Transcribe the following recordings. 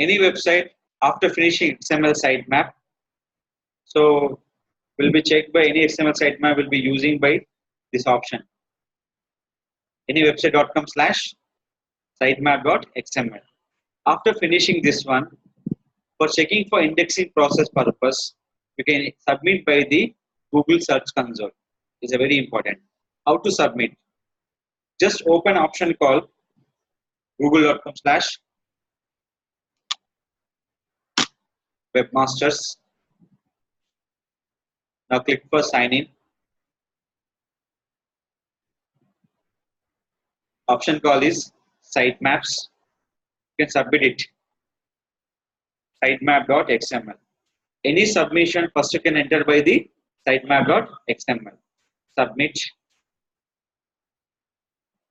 any website after finishing XML sitemap. So will be checked by any XML sitemap will be using by this option. Any website.com/sitemap.xml. After finishing this one, for checking for indexing process purpose, you can submit by the Google Search Console. It's a very important. How to submit? Just open option called google.com/webmasters. Now click for sign in. Option call is sitemaps. You can submit it. Sitemap.xml. Any submission first you can enter by the sitemap.xml. Submit.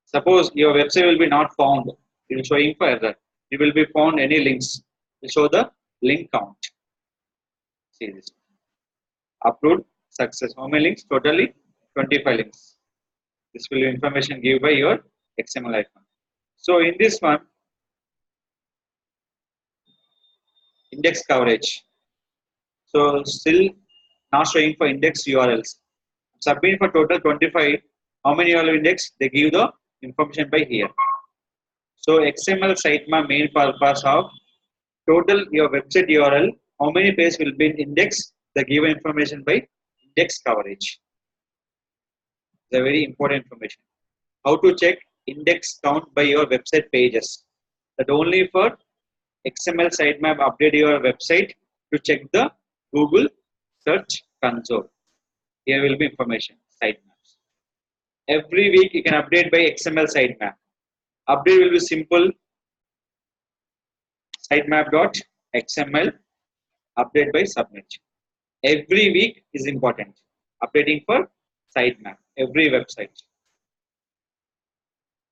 Suppose your website will be not found. It will showing for error. It will be found any links. It will show the link count. See this. Upload success. How many links? Totally 25 links. This will be information given by your XML icon. So in this one, index coverage. So still not showing for index URLs. Submit for total 25. How many URL index? They give the information by here. So XML sitemap main purpose of total your website URL. How many pages will be in index? The given information by index coverage. The very important information. How to check index count by your website pages? That only for XML sitemap update your website to check the Google Search Console. Here will be information sitemaps. Every week you can update by XML sitemap. Update will be simple. Sitemap.xml update by submit. Every week is important. Updating for sitemap. Every website.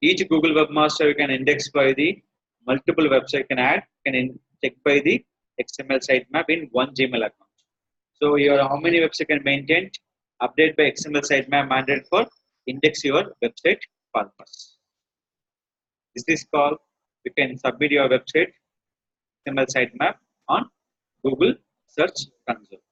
Each Google Webmaster you can index by the multiple website can add, can check by the XML sitemap in one Gmail account. So your how many websites can maintain, update by XML sitemap mandate for index your website purpose. This is called you can submit your website XML sitemap on Google Search Console.